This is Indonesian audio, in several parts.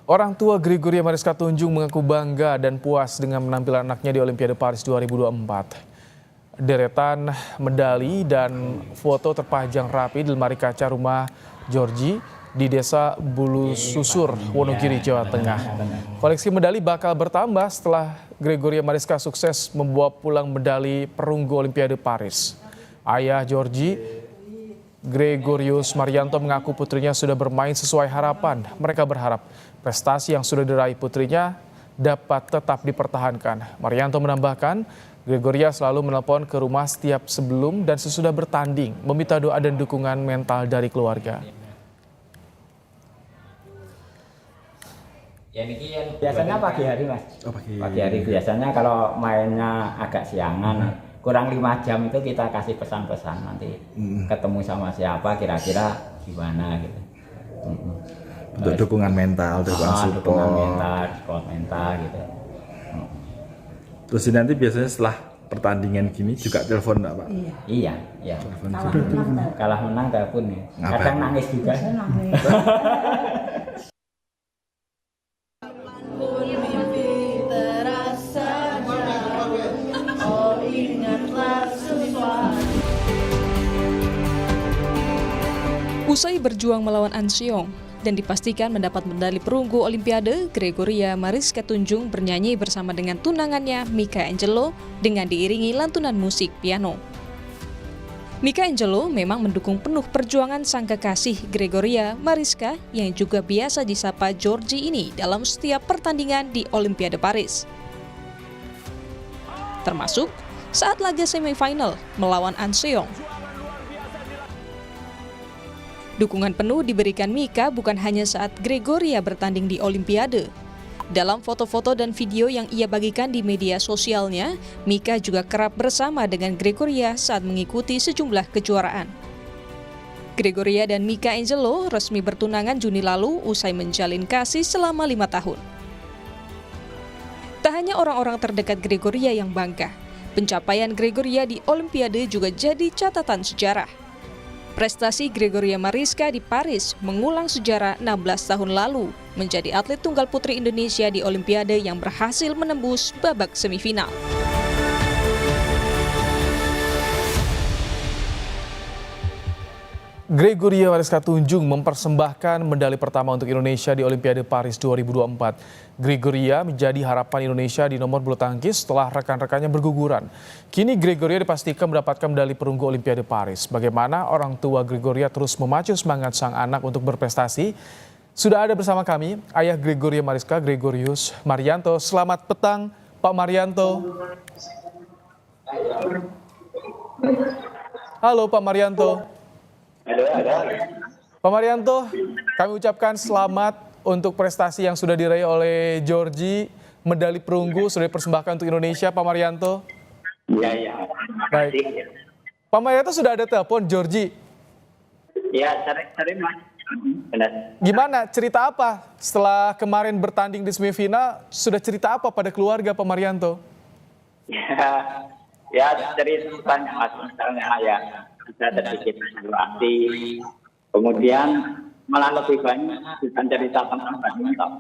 Orang tua Gregoria Mariska Tunjung mengaku bangga dan puas dengan penampilan anaknya di Olimpiade Paris 2024. Deretan medali dan foto terpajang rapi di lemari kaca rumah Georgie di Desa Bulu Susur, Wonogiri, Jawa Tengah. Koleksi medali bakal bertambah setelah Gregoria Mariska sukses membawa pulang medali perunggu Olimpiade Paris. Ayah Georgie, Gregorius Marianto, mengaku putrinya sudah bermain sesuai harapan. Mereka berharap prestasi yang sudah diraih putrinya dapat tetap dipertahankan. Marianto menambahkan, Gregoria selalu menelpon ke rumah setiap sebelum dan sesudah bertanding, meminta doa dan dukungan mental dari keluarga. Biasanya pagi hari, Mas. Pagi hari biasanya kalau mainnya agak siangan, kurang 5 jam itu kita kasih pesan-pesan nanti ketemu sama siapa kira-kira gimana gitu. Untuk dukungan mental, dukungan mental, support mental gitu. Terus nanti biasanya setelah pertandingan gini juga telepon enggak, Pak? Iya. Telepon Kalah menang telepon nih. Kadang nangis juga. Usai berjuang melawan An Seong dan dipastikan mendapat medali perunggu Olimpiade, Gregoria Mariska Tunjung bernyanyi bersama dengan tunangannya Mika Angelo dengan diiringi lantunan musik piano. Mika Angelo memang mendukung penuh perjuangan sang kekasih Gregoria Mariska yang juga biasa disapa Georgie ini dalam setiap pertandingan di Olimpiade Paris. Termasuk saat laga semifinal melawan An Seong. Dukungan penuh diberikan Mika bukan hanya saat Gregoria bertanding di Olimpiade. Dalam foto-foto dan video yang ia bagikan di media sosialnya, Mika juga kerap bersama dengan Gregoria saat mengikuti sejumlah kejuaraan. Gregoria dan Mika Angelo resmi bertunangan Juni lalu usai menjalin kasih selama 5 tahun. Tak hanya orang-orang terdekat Gregoria yang bangga, pencapaian Gregoria di Olimpiade juga jadi catatan sejarah. Prestasi Gregoria Mariska di Paris mengulang sejarah 16 tahun lalu, menjadi atlet tunggal putri Indonesia di Olimpiade yang berhasil menembus babak semifinal. Gregoria Mariska Tunjung mempersembahkan medali pertama untuk Indonesia di Olimpiade Paris 2024. Gregoria menjadi harapan Indonesia di nomor bulu tangkis setelah rekan-rekannya berguguran. Kini Gregoria dipastikan mendapatkan medali perunggu Olimpiade Paris. Bagaimana orang tua Gregoria terus memacu semangat sang anak untuk berprestasi? Sudah ada bersama kami ayah Gregoria Mariska, Gregorius Marianto. Selamat petang, Pak Marianto. Halo Pak Marianto. Pak Marianto, kami ucapkan selamat untuk prestasi yang sudah diraih oleh Georgie, medali perunggu sudah dipersembahkan untuk Indonesia, Pak Marianto. Iya. Baik. Pak Marianto sudah ada telepon Georgie? Iya, sering Mas. Benar. Gimana, cerita apa setelah kemarin bertanding di semifinal, sudah cerita apa pada keluarga Pak Marianto? Ya cerita banyak Mas, misalnya ya. Ada sedikit evaluasi, kemudian malah lebih banyak bukan cerita tentang badminton.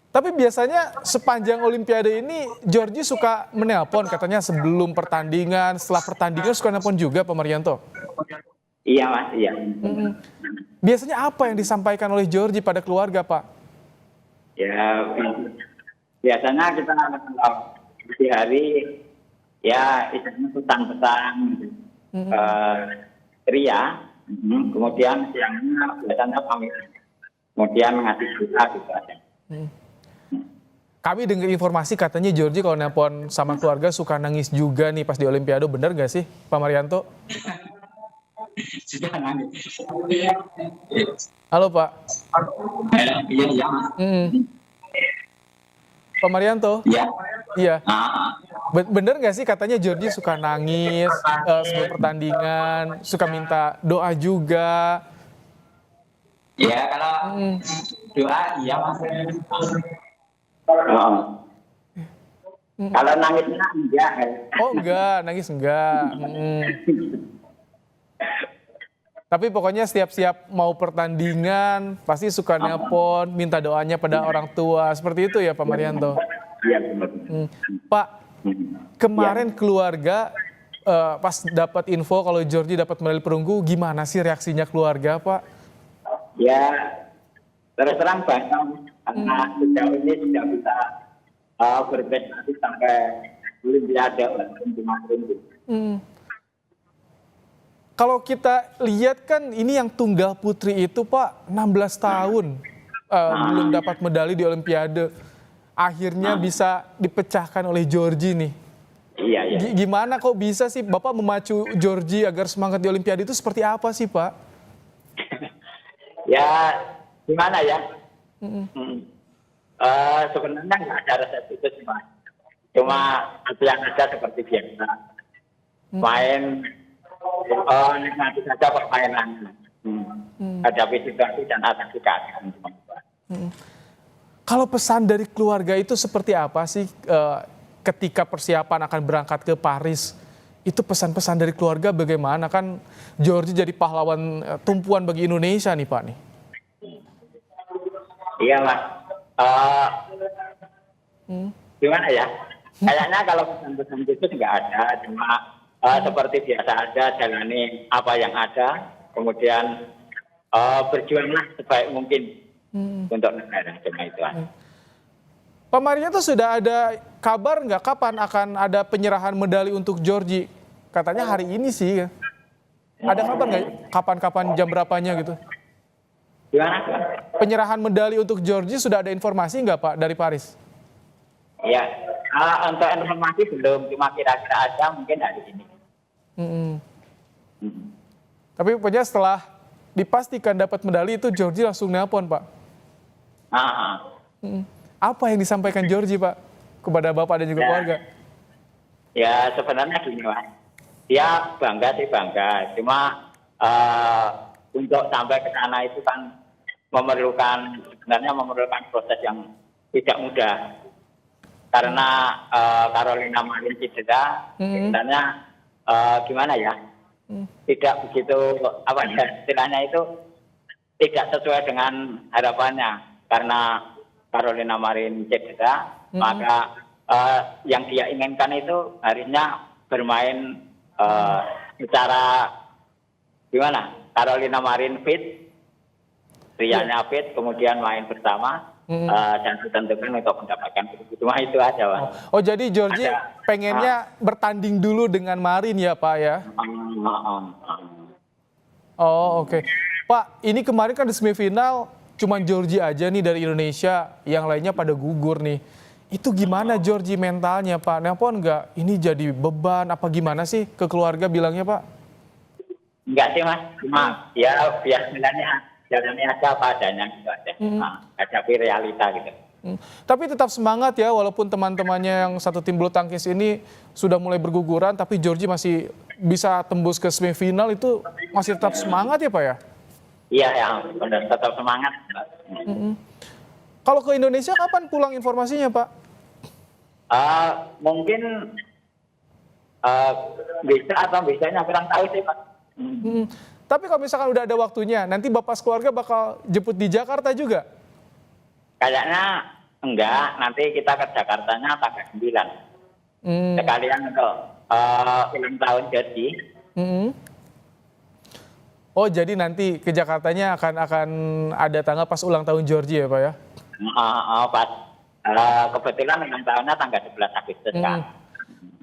Tapi biasanya sepanjang Olimpiade ini Georgie suka menelpon katanya sebelum pertandingan, setelah pertandingan suka nelpon juga Pak Marianto? Iya Mas, iya. Biasanya apa yang disampaikan oleh Georgie pada keluarga Pak? Ya biasanya kita di hari ya isinya pesan-pesan Ria, kemudian siangnya biasanya pamit, kemudian ngasih doa gitu aja. Kami dengar informasi katanya Georgie kalau nelpon sama keluarga suka nangis juga nih pas di Olimpiade, benar gak sih Pak Marianto? Sudah nangis. Halo Pak. Iya. Pak Marianto? Iya. Bener nggak sih katanya Georgie suka nangis sebelum pertandingan, suka minta doa juga? Ya kalau doa iya Mas. Kalau nangisnya enggak. Oh enggak, nangis enggak. Tapi pokoknya siap-siap mau pertandingan, pasti suka nelpon, minta doanya pada orang tua. Seperti itu ya Pak Marianto? Iya benar. Pak, kemarin keluarga pas dapat info kalau Georgie dapat medali perunggu, gimana sih reaksinya keluarga Pak? Ya, terus terang banyak. Karena sejauh ini sudah bisa berprestasi sampai Olimpiade cuma perunggu. Kalau kita lihat kan ini yang tunggal putri itu Pak 16 tahun belum dapat medali di Olimpiade. Akhirnya bisa dipecahkan oleh Georgie nih. Iya, iya. Gimana kok bisa sih Bapak memacu Georgie agar semangat di Olimpiade itu seperti apa sih Pak? Ya, gimana ya? Sebenarnya nggak ada resep itu sih Mas. Cuma yang ada seperti biasa. Main nikmati saja permainan. Hadapi situasi dan atasi keadaan. Kalau pesan dari keluarga itu seperti apa sih ketika persiapan akan berangkat ke Paris? Itu pesan-pesan dari keluarga bagaimana? Kan Georgie jadi pahlawan tumpuan bagi Indonesia nih Pak nih. Iya Mas. Gimana ya? Kayaknya kalau pesan-pesan itu nggak ada. Cuma seperti biasa aja, jalani apa yang ada, kemudian berjuanglah sebaik mungkin untuk negara, cuma itu aja. Pak Marianto sudah ada kabar nggak kapan akan ada penyerahan medali untuk Georgie? Katanya hari ini sih. Ada kabar nggak kapan-kapan jam berapanya gitu? Gimana? Penyerahan medali untuk Georgie sudah ada informasi nggak Pak dari Paris? Iya, untuk informasi belum, cuma kira-kira aja mungkin hari ini. Tapi pokoknya setelah dipastikan dapat medali itu Georgie langsung nelpon Pak. Apa yang disampaikan Georgie Pak kepada Bapak dan juga keluarga? Ya sebenarnya gini Mas, dia bangga sih bangga, cuma untuk sampai ke sana itu kan sebenarnya memerlukan proses yang tidak mudah. Karena Carolina Marin cedera, sebenarnya gimana ya, tidak begitu istilahnya itu tidak sesuai dengan harapannya. Karena Carolina Marin cedera, maka yang dia inginkan itu harusnya bermain secara gimana? Carolina Marin fit, Riannya fit, kemudian main bersama. Dan ditentukan untuk mendapatkan itu. Cuma itu aja Pak. Oh jadi Georgie pengennya bertanding dulu dengan Marin ya Pak ya? Oh oke. Pak ini kemarin kan di semifinal cuma Georgie aja nih dari Indonesia, yang lainnya pada gugur nih. Itu gimana Georgie mentalnya Pak? Nelpon nggak? Ini jadi beban apa gimana sih ke keluarga bilangnya Pak? Enggak sih Mas, cuma ya biasanya jalannya aja apa adanya gitu aja. Hadapi realita gitu. Tapi tetap semangat ya, walaupun teman-temannya yang satu tim bulu tangkis ini sudah mulai berguguran, tapi Georgie masih bisa tembus ke semifinal, itu masih tetap semangat ya Pak ya? Iya ya, benar, tetap semangat. Kalau ke Indonesia kapan pulang informasinya Pak? Mungkin bisa atau bisanya kurang tahu sih Pak. Tapi kalau misalkan udah ada waktunya, nanti Bapak sekeluarga bakal jemput di Jakarta juga? Kayaknya enggak, nanti kita ke Jakartanya tanggal 9. Sekalian untuk ulang tahun Georgie. Oh jadi nanti ke Jakartanya akan ada tanggal pas ulang tahun Georgie ya Pak ya? Pas kebetulan ulang tahunnya tanggal 11 Agustus kan.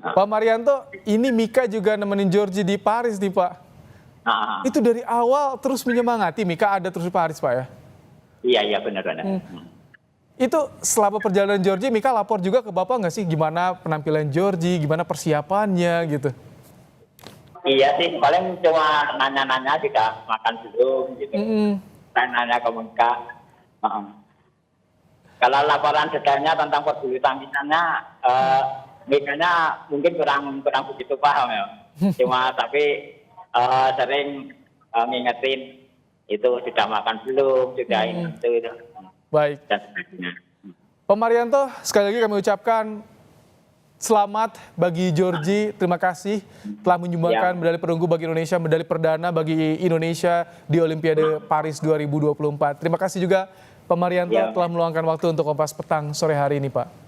Pak Marianto, ini Mika juga nemenin Georgie di Paris nih Pak. Itu dari awal terus menyemangati, Mika ada terus di Paris Pak ya? Iya benar-benar. Itu selama perjalanan Georgie, Mika lapor juga ke Bapak nggak sih gimana penampilan Georgie, gimana persiapannya gitu? Iya sih, paling cuma nanya-nanya tidak makan belum gitu. Nanya ke Mika. Kalau laporan detailnya tentang perbulu tangkisannya, Mikanya mungkin kurang begitu paham ya. Cuma tapi sering ngingetin itu sudah makan belum, sudah itu. Baik. Dan sebagainya. Pak Marianto, sekali lagi kami ucapkan Selamat bagi Georgie, terima kasih telah menyumbangkan medali perunggu bagi Indonesia, medali perdana bagi Indonesia di Olimpiade Paris 2024. Terima kasih juga Pak Marianto telah meluangkan waktu untuk Kompas Petang sore hari ini, Pak.